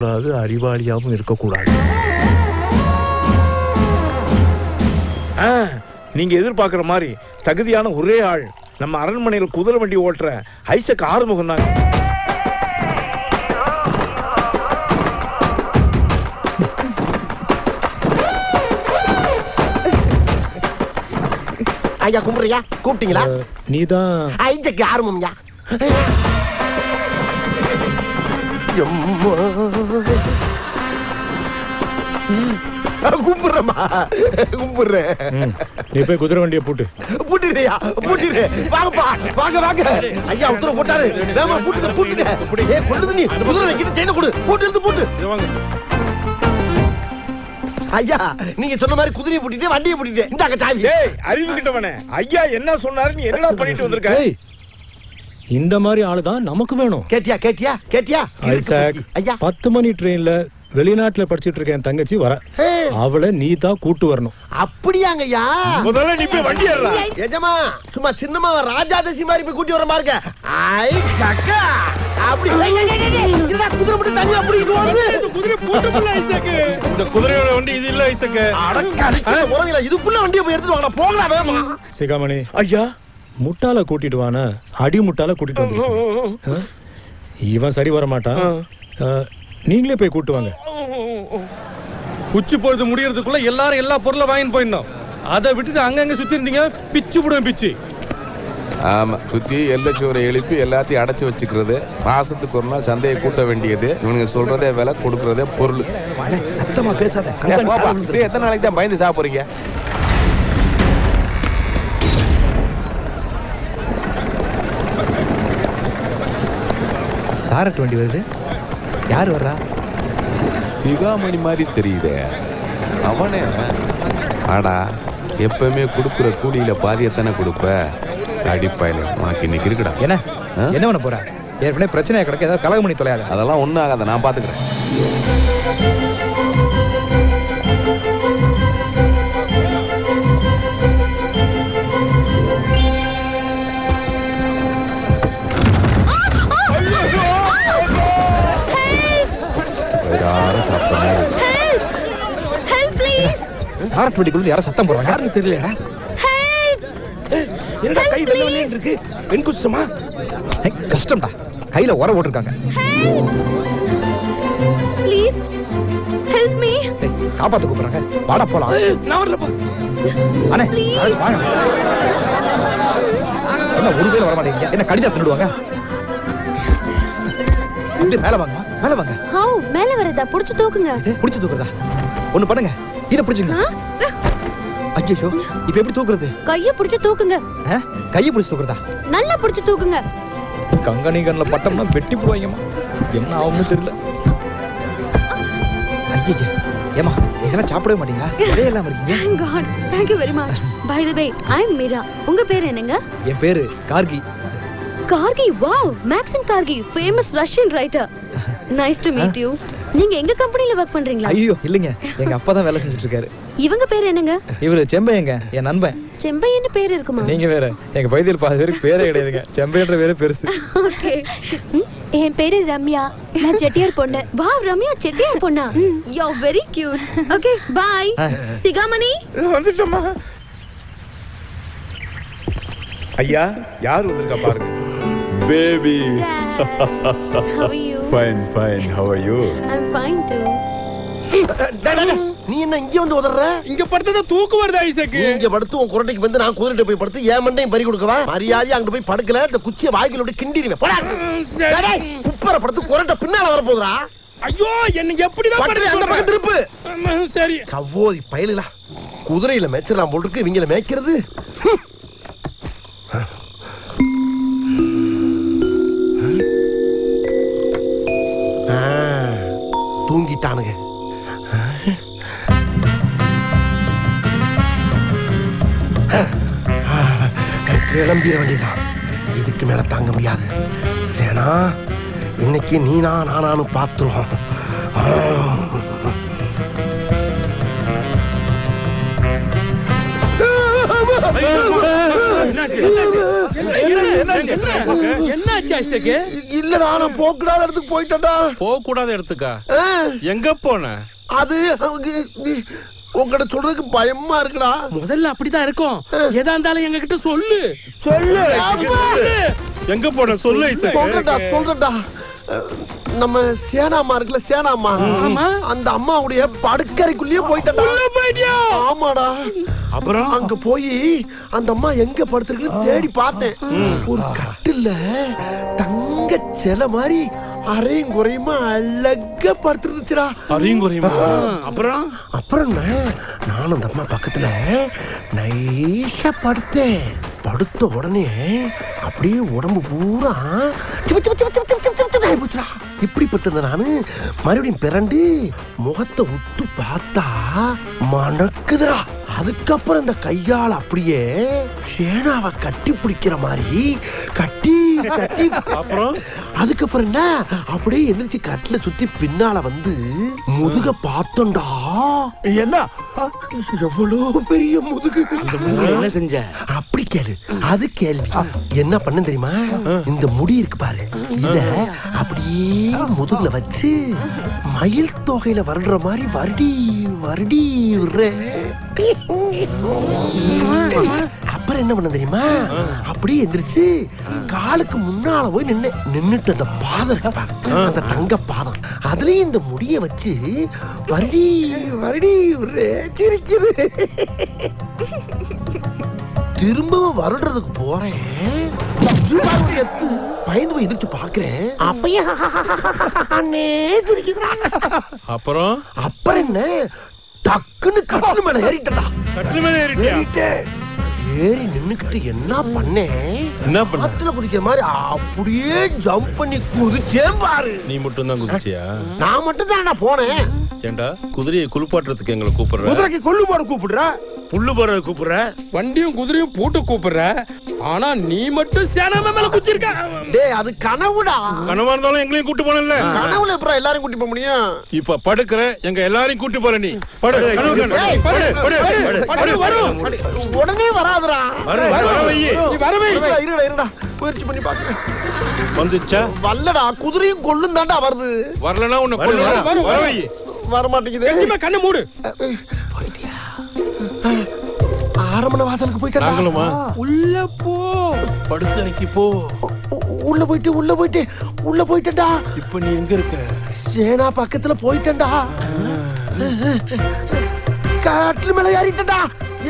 கூடாது, அறிவாளியாகவும் இருக்கக்கூடாது. நீங்க எதிர்பார்க்கிற மாதிரி தகுதியான ஒரே ஆள் நம்ம அரண்மனையில் குதிரை வண்டி ஓட்டுற ஐசக் ஆறுமுகம் தாங்க. ஐயா கும்பிடுறியா? கூப்பிட்டீங்களா? நீதான் ஐசக் ஆறுமுகம்யா. கும்பிடுறமா கும்பிடுறேன். நீ போய் குதிரை வண்டியை பூட்டு. பூட்டிடுறியா? பூட்டிடு. வாங்கப்பா, வாங்க வாங்க. ஐயா உத்தரவு போட்டாரு. வேமா பூட்டுங்க பூட்டுங்க. ஏ கொண்டு நீ குதிரை வைக்கிற செயினை கொடு. பூட்டு எடுத்து பூட்டு. ஐயா நீங்க சொன்ன மாதிரி குதிரையை பூட்டிட்டு வண்டியை பூட்டிட்டு இந்தாங்க சாவி. ஏய் அறிவு கிட்டவனே, ஐயா என்ன சொன்னாரு, நீ என்னடா பண்ணிட்டு வந்திருக்க? இந்த மாதிரி ஆளு தான் நமக்கு வேணும். கேட்டியா கேட்டியா கேட்டியா? ஐசக், ஐயா 10 மணி ட்ரெயின்ல வெளிநாட்டுல படிச்சிட்டு இருக்கேன் தங்கச்சி வர, அவளை நீ தான் கூட்டு வரணும். அப்படியாங்க ஐயா? முதல்ல நீ போய் வண்டி ஏறா. எஜமா சும்மா சின்னமா ராஜாதசி மாதிரி போய் கூட்டி வர மார்க்க. ஐ கக்கா அப்படி என்னடா குதிரை போட்டு தனியா அப்படிட்டு ஓடுது. இந்த குதிரை பூட்டப்பல ஐசக். இந்த குதிரையோட வண்டி இது இல்ல ஐசக். அடக்கறிச்ச முறவில இதுக்குள்ள வண்டியை போய் எடுத்துட்டு வாடா போங்கடா வேகமா. சிகாமணி ஐயா முட்டாள கூட்டிட்டு வானா, அடி முட்டாள கூட்டிட்டு வந்து. இவன் சரி வர மாட்டான், நீங்களே போய் கூட்டு வாங்க. உச்சி பொழுது முடியறதுக்குள்ள எல்லாரும் எல்லா பொருளும் வாங்கிட்டு போயிடணும். அதை விட்டுட்டு அங்கங்க சுத்தி இருந்தீங்க பிச்சு விடுவேன் பிச்சு. ஆமா, சுத்தி எல்லச்சோரை எழுப்பி எல்லாத்தையும் அடைச்சு வச்சுக்கிறது. மாசத்துக்கு ஒரு நாள் சந்தையை கூட்ட வேண்டியது. இவனுங்க சொல்றதே விலை, கொடுக்கறதே பொருள். சத்தமா பேசாத. எத்தனை நாளைக்கு தான் பயந்து சாப்பிடுறீங்க? சாரட் வண்டி வருது. யார் வர்றா? சிகாமணி மாதிரி தெரியுதே. அவனே ஆடா, எப்பவுமே கொடுக்குற கூலியில பாதியத்தானே கொடுப்ப. அடிப்பாயில உனக்கு இன்னைக்கு இருக்குடா. என்ன பண்ண போற? ஏற்கனவே பிரச்சனையா கிடக்க, ஏதாவது கலகம் பண்ணி தொலையாத. அதெல்லாம் ஒன்றும் ஆகாத, நான் பார்த்துக்கிறேன். சாரட் வண்டிக்குள்ள யாரோ சத்தம் போடுறாங்க. யாருன்னு தெரியலடா. என்னடா கை வெள்ளவெள்ளே இருக்கு? பெண் குச்சமா? கஷ்டம்டா, கையில உர போட்டுருக்காங்க. Please help me. காப்பாத்த கூப்பிடுறாங்க. வாடா போலாம். நான் வரலப்பா. அண்ணே வாங்க. என்ன ஒரு வேளை வர மாட்டேங்க? என்ன கடிச்சா தின்னுடுவாங்க. அப்படியே மேல வாங்கம்மா, மேல வாங்க. ஹவ் மேல வரதா? புடிச்சு தூக்குங்க. புடிச்சு தூக்குறதா? ஒண்ணு பண்ணுங்க, இத புடிச்சுங்க. ஐயோ, இப்ப எப்படி தூக்குறது? கைய புடிச்சு தூக்குங்க. கைய புடிச்சு தூக்குறதா? நல்லா புடிச்சு தூக்குங்க. கங்கணி கண்ணுல பட்டம்னா வெட்டி போடுவாங்கம்மா. என்ன ஆகும்னு தெரியல. ஐயே ஏமா, இதெல்லாம் சாப்பிடவே மாட்டீங்களா? இதே எல்லாம் இருக்கீங்க. Thank God. Thank you very much. By the way, I am Mira. உங்க பேர் என்னங்க? என் பேரு Gargi. Gargi? Wow, Maxim Kargi, famous Russian writer. Nice to meet you. நீங்க எங்க கம்பெனில வர்க் பண்றீங்களா? ஐயோ இல்லைங்க, எங்க அப்பா தான் வேலை செஞ்சுட்டு இருக்காரு. இவங்க பேர் என்னங்க? இவரு செம்பையங்க, என் நண்பன். செம்பையன்னு பேர் இருக்குமா? நீங்க வேற, எங்க பகுதியில் பாதி பேருக்கு பேரே கிடையாதுங்க. செம்பையன்ற பேரே பெருசு. ஓகே. என் பேரு ரம்யா, நான் செட்டியார் பொண்ணு. வாவ், ரம்யா செட்டியார் பொண்ணா? You are very cute. Okay bye. Sikamani வந்துட்டோமா? ஐயா யார் வந்திருக்கா பாருங்க. Baby. How are you? Fine, fine. How are you? I'm fine too. நீ என்ன இங்க வந்து உதறற? இங்க படுத்தத தூக்கு வருது ஐசக். இங்க படுத்து உன் குரட்டைக்கு வந்து நான் குதிரைட்ட போய் படுத்து ஏன் மண்டையும் பறி கொடுக்கவா? மரியாதை அங்க போய் படுக்கல, இந்த குச்சியை வாய்க்குள்ள விட்டு கிண்டிடுவேன். போடா. டேய் குப்பர படுத்து குரட்டை பின்னால வர போகுதுடா. ஐயோ என்ன எப்படி தான் படுத்து அந்த பக்கம் திருப்பு. சரி. கவ்வோதி பயலுடா. குதிரையில மேய்ச்சலாம் போல் இருக்கு, இவங்கள மேய்க்கிறது. தூங்கிட்டானுங்க. கிளம்பிட வேண்டியதான். இதுக்கு மேல தாங்க முடியாது. சேனா, இன்னைக்கு நீனா நானானு பாத்துருவோம். என்னாச்சு ஐசக்கு? இல்லடா நான் போக்கூடாத இடத்துக்கு போயிட்டேன்டா. போக கூடாத இடத்துக்கா? எங்க போன? அது உங்ககிட்ட சொல்றதுக்கு பயமா இருக்குடா. முதல்ல அப்படிதான் இருக்கும். எதா இருந்தாலும் எங்க கிட்ட சொல்லு. எங்க போன சொல்லு ஐசக். சொல்றேன்டா. நம்ம சேனாமா இருக்குல்ல, சேனாமா, அந்த அம்மாவுடைய படுக்கறைக்குள்ளேயே போயிட்டா. ஆமாடா. அப்புறம் அங்க போய் அந்த அம்மா எங்க படுத்திருக்குன்னு தேடி பார்த்தேன். ஒரு கட்டில்ல தங்க சிலை மாதிரி அரையும் குறையுமா அழகா படுத்துருந்துச்சுடா. அரையும் குறையுமா? அப்புறம் அப்புறம் நான் அந்த அம்மா பக்கத்துல நைஸா படுத்தேன். படுத்த உடனே அப்படியே உடம்பு பூரா இப்படி பட்டிருந்த நானு மறுபடியும் பிறண்டு முகத்தை விட்டு பார்த்தா மணக்குதுடா. அதுக்கப்புறம் இந்த கையால் அப்படியே சேனாவை கட்டி பிடிக்கிற மாதிரி கட்டி கட்டி அப்புறம் அதுக்கப்புறம் என்ன அப்படியே எந்திரிச்சு கட்டில சுத்தி பின்னால வந்து முதுக பார்த்தோம்டா. என்ன எவ்வளவு பெரிய முதுகு. என்ன செஞ்ச? அப்படி கேளு. அது கேள்வி. என்ன பண்ண தெரியுமா? இந்த முடி இருக்கு பாரு, இத அப்படியே முதுகுல வச்சு மயில் தொகையில வருடுற மாதிரி வருடி வருடி விடுறேன். அப்புறம் என்ன பண்ண தெரியுமா? அப்படியே எந்திரிச்சு காலுக்கு முன்னால போய் நின்னுட்டு அந்த பாதம் இருக்கு பாரு, அந்த தங்க பாதம், அதுலயும் இந்த முடிய வச்சு வருடி வருடி விடுறேன். சிரிக்குது. திரும்பவும் வருடுறதுக்கு போறேன். பயந்து போய் எதிர்த்து பாக்குறேன். அப்பயே அப்புறம் அப்புறம் என்ன டக்குன்னு கட்டில் மேல ஏறிட்டா. கட்டில் மேல ஏறிட்டேன். ஏறி நின்னுக்கிட்டு என்ன பண்ணேன்? என்ன பண்ண? ஆத்துல குதிக்கிற மாதிரி அப்படியே ஜம்ப் பண்ணி குதிச்சேன் பாரு. நீ மட்டும் தான் குதிச்சியா? நான் மட்டும் தான் போனேன். ஏண்டா குதிரையை குளிப்பாட்டுறதுக்கு எங்களை கூப்பிடுற? குதிரைக்கு கொள்ளு போட கூப்பிடுற, புல்லு போற கூப்பிடுற, வண்டியும் குதிரையும் பூட்டு கூப்பிடுற, ஆனா நீ மட்டும் சேனாமா மேல குச்சிருக்க. டேய் அது கனவுடா. கனவா இருந்தாலும் எங்களையும் கூட்டி போனல. கனவுல எப்பறம் எல்லாரும் கூட்டி போக முடியும்? இப்ப படுக்கிற எங்க எல்லாரையும் கூட்டி போற நீ. படு. உடனே வராதுடா. இருடா முயற்சி பண்ணி பாக்குறேன். வந்துச்சா? வரலடா. குதிரையும் கொள்ளும் தாண்டா வருது. வரலனா உன்னை கொல்லுவா. வர மாட்டேங்குது. கண்ணை மூடு. ஆரம்பன வாசலுக்கு போயிட்டா. உள்ள போ. படுக்கறைக்கு போ. உள்ள போயிட்டேன்டா. இப்ப நீ எங்க இருக்க? சேனா பக்கத்துல போயிட்டேன்டா. காட்டுல மேல ஏறிட்டேன்டா.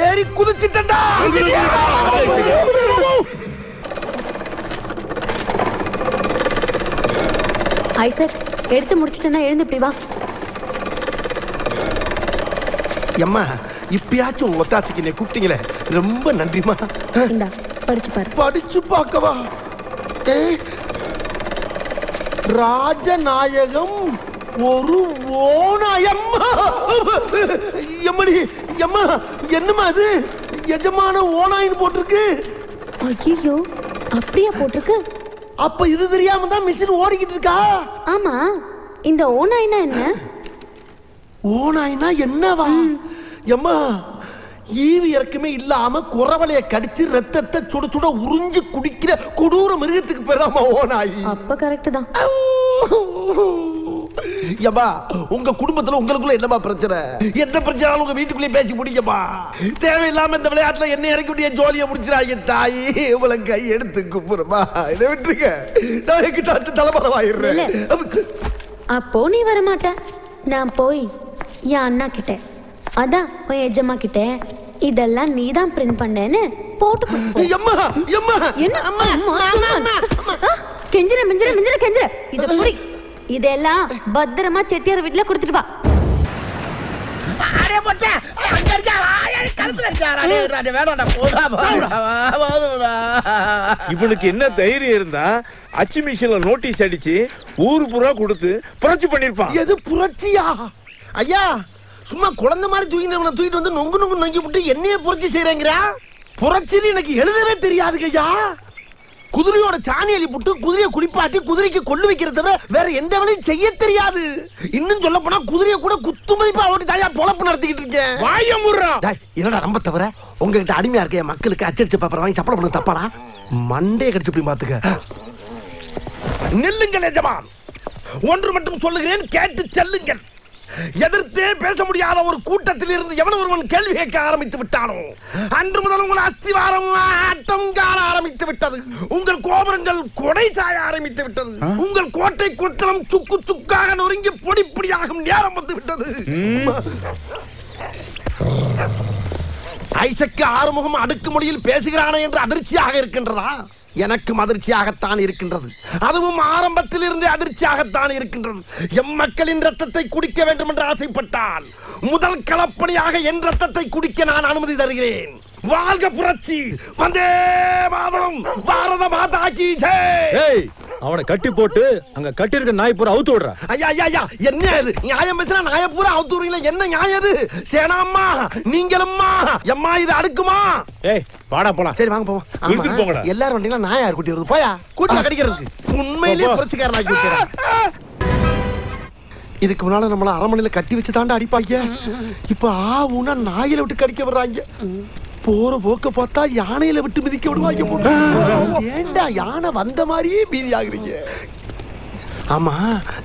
ஏறி குதிச்சிட்டேன்டா. ஐசக் எடுத்து முடிச்சிட்டேன்னா எழுந்து இப்படி வா. அம்மா இப்பயாச்சும் ஒத்தாசிக்கு என்னை கூப்பிட்டீங்களே, ரொம்ப நன்றிமா. இந்தா படிச்சு பாரு. படிச்சு பார்க்கவா? ராஜநாயகம் ஒரு ஓநாயம். எம்மடி எம்மா என்னமா அது? எஜமான ஓநாயின்னு போட்டிருக்கு. ஐயோ அப்படியா போட்டிருக்கு? அப்ப இது தெரியாம தான் மிஷின் ஓடிக்கிட்டு இருக்கா? ஆமா. இந்த ஓநாய்னா என்ன? ஓநாய்னா என்னவா? எம்மா ஈவி இறக்குமே இல்லாம குறவலைய கடிச்சு ரத்தத்தை சுட சுட உறிஞ்சு குடிக்கிற கொடூர மிருகத்துக்கு பேராமா ஓநாய். அப்ப கரெக்ட் தான். யம்மா உங்க குடும்பத்துல உங்களுக்குள்ள என்னமா பிரச்சனை? என்ன பிரச்சனை உங்க வீட்டுக்குள்ளே பேசி முடிக்கமா? தேவையில்லாம இந்த விளையாட்டுல என்ன இறக்கி விட்டு என் ஜோலியை முடிச்சிடாங்க. தாயி உங்களை கை எடுத்து குப்புறமா இதை விட்டுருக்க. நான் என்கிட்ட தலைமறைவாயிடுறேன். அப்போ நீ வரமாட்ட. நான் போய் என் அண்ணா கிட்ட, அதான் உன் எஜமா கிட்ட இதெல்லாம் நீதான் பிரிண்ட் பண்ணேன்னு போட்டு கெஞ்சிர மிஞ்சிர மிஞ்சிர கெஞ்சிர. இத புரி. இதெல்லாம் பத்திரமா செட்டியார் வீட்டுல கொடுத்துட்டு வா. இவனுக்கு என்ன தைரியம் இருந்தா அச்சு மிஷின்ல நோட்டீஸ் அடிச்சு ஊரு பூரா கொடுத்து புரட்சி பண்ணிருப்பான். எது புரட்சியா? ஐயா சும்மா குழந்தை மாதிரி தூக்கிட்டு வந்து நொங்கு நொங்கு நொங்கி விட்டு என்னையே புரட்சி செய்யறேங்கிறா? புரட்சின்னு எனக்கு எழுதவே தெரியாதுங்க ஐயா. குதிரையோட சாணி அள்ளி போட்டு குதிரையை குளிப்பாட்டி குதிரைக்கு கொள்ளு வைக்கிறத தவிர வேற எந்த வேலையும் செய்ய தெரியாது. இன்னும் சொல்ல போனா குதிரையை கூட குத்து மதிப்பா ஓட்டி தாயா பொழப்பு நடத்திக்கிட்டு இருக்கேன். வாய முறா. என்னடா ரொம்ப தவிர உங்ககிட்ட அடிமையா இருக்க மக்களுக்கு அச்சடிச்ச பேப்பர் வாங்கி சப்பளம் பண்ண தப்பாடா? மண்டே கடிச்சு போய் பாத்துக்க. நில்லுங்கள் எஜமான், ஒன்று மட்டும் சொல்லுகிறேன், கேட்டு செல்லுங்கள். எதிர்த்தே பேச முடியாத ஒரு கூட்டத்தில் இருந்து எவன் ஒருவன் கேள்வி கேட்க ஆரம்பித்து விட்டானோ அன்று முதல் உங்கள் அஸ்திவாரம் ஆட்டம் காண ஆரம்பித்து விட்டது. உங்கள் கோபுரங்கள் கொடை சாய ஆரம்பித்து விட்டது. உங்கள் கோட்டை குற்றலம் சுக்கு சுக்காக நொறுங்கி பொடி பொடியாகும் நேரம் வந்து விட்டது. ஐசக்கு ஆறுமுகம் அடுக்கு மொழியில் பேசுகிறானே என்று அதிர்ச்சியாக இருக்கின்றதா? எனக்கும் அதிர்ச்சியாகத்தான் இருக்கின்றது. அதுவும் ஆரம்பத்தில் இருந்தே அதிர்ச்சியாகத்தான் இருக்கின்றது. எம் மக்களின் ரத்தத்தை குடிக்க வேண்டும் என்று ஆசைப்பட்டால் முதல் களப்பணியாக என் ரத்தத்தை குடிக்க நான் அனுமதி தருகிறேன். வாழ்க புரட்சி, வந்தே மாதரம், பாரத மாதா கி ஜெய். அவனை கட்டி போட்டு அங்க கட்டி இருக்க நாய் பூரா அவுத்து விடுற. ஐயா ஐயா ஐயா, என்ன இது நியாயம் பேசுனா நாய பூரா அவுத்து விடுறீங்களா? என்ன நியாயம் இது? சேனாம்மா நீங்களும்மா எம்மா இது அடுக்குமா? ஏய் வாடா போலாம். சரி வாங்க போவோம். இழுத்துட்டு போங்கடா. எல்லாரும் வந்தீங்களா? நாய் யார் கூட்டி வருது? போயா கூட்டில கடிக்கிறதுக்கு. உண்மையிலேயே புரட்சிக்காரன் ஆக்கி விட்டேன். இதுக்கு முன்னால நம்மள அரமனையில கட்டி வச்சு தாண்டா அடிப்பாங்க. இப்ப ஆவுனா நாயில விட்டு கடிக்க வர்றாங்க. போற போக்க பார்த்தா யானையில விட்டு மிதிக்க விடுவாங்க. ஏண்டா யானை வந்த மாதிரியே பீதி ஆகுறீங்க? ஆமா,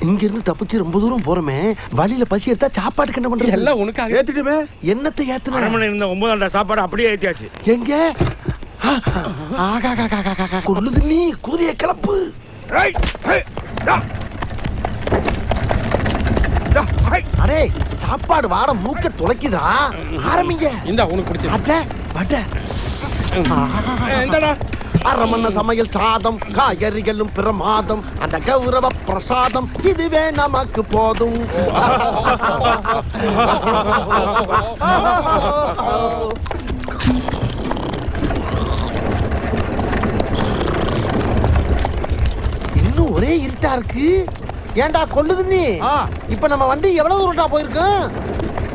இங்க இருந்து தப்பிச்சு ரொம்ப தூரம் போறோமே, வழியில பசி எடுத்தா சாப்பாட்டுக்கு என்ன பண்றது? எல்லாம் உனக்கு ஏத்திட்டுமே. என்னத்தை ஏத்துன? அரமனை இருந்த 9 சாப்பாடு அப்படியே ஏத்தியாச்சு. எங்க? கொள்ளுது நீ குதிரைய கிளப்பு. அடே சாப்பாடு வாட மூக்க துளைக்குதா? ஆரம்பிங்க. இந்த உனக்கு பிடிச்சது. அட வட. இந்தடா. அரமண்ண சமையல் சாதம், காய்கறிகளும் பிரமாதம், அந்த கௌரவ பிரசாதம் இதுவே நமக்கு போதும். இன்னும் ஒரே இருட்டா இருக்கு. ஏண்டா கொள்ளுது நீ? இப்ப நம்ம வண்டி எவ்வளவு தூரம்டா போயிருக்கோம்?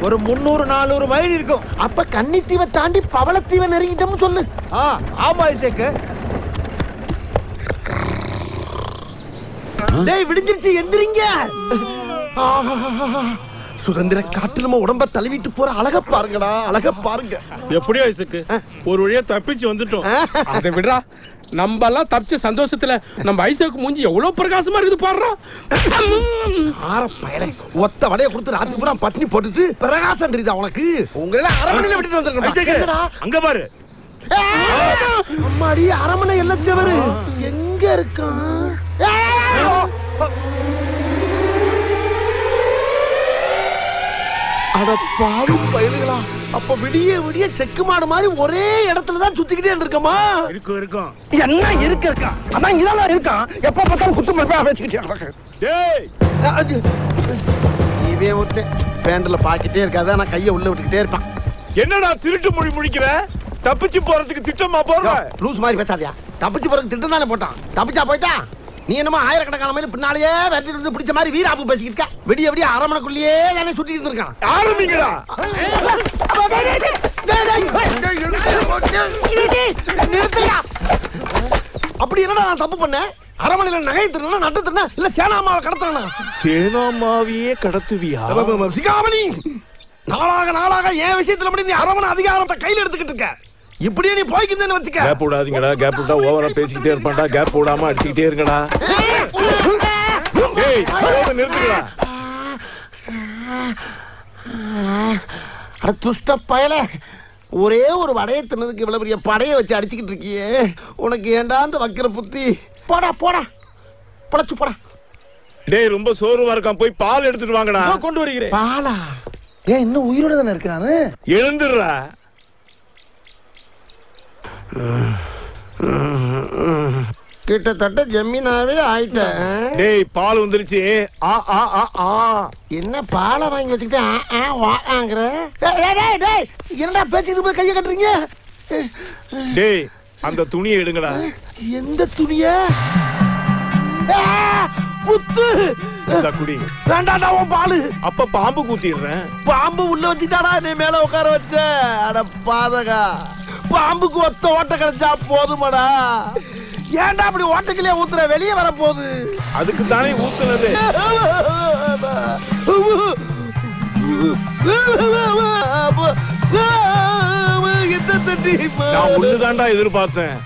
ஒரு 300-400 மைல் இருக்கும். அப்ப கன்னித்தீவை தாண்டி பவளத்தீவை நெருங்கிட்டோம்னு சொல்லு. ஆமா ஐசேக்கு. டேய் விடிஞ்சிருச்சு, எந்திரிங்க. சுதந்திர காட்டு நம்ம உடம்ப தழுவிட்டு போற அழக பாருங்கடா, அழக பாருங்க. எப்படியோ ஐசக்கு ஒரு வழியா தப்பிச்சு வந்துட்டோம். அதை விடுறா, நம்ம எல்லாம் தப்பிச்ச சந்தோஷத்துல நம்ம ஐசக்கு மூஞ்சி எவ்வளவு பிரகாசமா இருக்குது பாடுறா. ஆரப்பயலே ஒத்த வடைய கொடுத்து ராத்திரி பூரா பட்டினி போட்டுட்டு பிரகாசம் தெரியுதா உனக்கு? உங்களை அரமனையில விட்டுட்டு வந்திருக்கேன். அங்க பாரு. அம்மாடி, அரமனை எல்லச்சவரு எங்க இருக்கான்? அட பாவி பயலுகளா, அப்ப விடிய விடிய செக்கு மாடு மாதிரி ஒரே இடத்துல தான் சுத்திக்கிட்டே இருக்கமா? இருக்கும் என்ன இருக்கா? அதான் இதெல்லாம் இருக்கான். எப்ப பார்த்தாலும் குத்து மதிப்பா வச்சுக்கிட்டே. இவன் ஒருத்த பேண்ட்ல பாக்கிட்டே இருக்காது, ஆனா கைய உள்ள விட்டுக்கிட்டே இருப்பான். என்னடா திருட்டு மொழி முடிக்கிற? தப்பிச்சு போறதுக்கு திட்டமா போற? லூஸ் மாதிரி பேசாதியா. தப்பிச்சு போறதுக்கு திட்டம் தானே போட்டான். தப்பிச்சா போயிட்டான். நீ என்னமோ ஆயிரக்கணக்கான மைல் பின்னாலேயே வெட்டி இருந்து பிடிச்ச மாதிரி வீராப்பு பேசிக்கிட்டு இருக்கா. விடிய விடிய அரமனைக்குள்ளேயே தானே சுட்டிட்டு இருந்திருக்கான். ஆரம்பிங்கடா. அப்படி என்னடா நான் தப்பு பண்ணேன்? அரமனையில நகை திருடனா, நட்டு திருடனா, இல்ல சேனாமாவை கடத்துறனா? சேனாமாவையே கடத்துவியா? சிகாமணி, நாளாக நாளாக என் விஷயத்துல மட்டும் நீ அரமனை அதிகாரத்தை கையில எடுத்துக்கிட்டு இருக்க. இப்படியே நீ போய்க்குன்னு வச்சுக்க. கேப் விடாதீங்கடா. கேப் விட்டா ஓவரா பேசிக்கிட்டே இருப்பான்டா. கேப் விடாம அடிச்சுக்கிட்டே இருங்கடா. ஏய் போத நிறுத்துடா. அட துஷ்ட பயலே, ஒரே ஒரு வடையை தின்னதுக்கு இவ்வளவு பெரிய படையை வச்சு அடிச்சுக்கிட்டு இருக்கியே. உனக்கு ஏண்டா அந்த வக்கிர புத்தி? போடா போடா, பழச்சு போடா. டேய் ரொம்ப சோர்வா இருக்கான், போய் பால் எடுத்துட்டு வாங்கடா. கொண்டு வருகிறேன். பாலா? ஏன் இன்னும் உயிரோட தானே இருக்கானு? எழுந்துடுறா. கிட்டத்தட்ட ஜமீனாவே ஆயிட்டேன். டேய் பால் வந்துருச்சு. ஆ ஆ ஆ ஆ. என்ன பாலை வாங்கி வச்சுக்கிட்டு வாங்கிற? என்னடா பேச்சுட்டு போய் கையை கட்டுறீங்க? டேய் அந்த துணியை எடுங்கடா. எந்த துணிய? குத்து. குடி. வேண்டாண்டா உன் பாலு. அப்ப பாம்பு கூத்திடுறேன். பாம்பு உள்ள வச்சுட்டாடா நீ மேல உட்கார வச்ச. அட பாதகா, பாம்புக்கு ஒத்த ஓட்ட கிடைச்சா போதுமாடா. ஏன்டா அப்படி ஓட்டக்கிலே ஊத்துற வெளியே வர போகுது அதுக்கு தானே ஊத்துனது. எந்த தட்டி நான் ஒண்ணுதான்டா எதிர்பார்த்தேன்.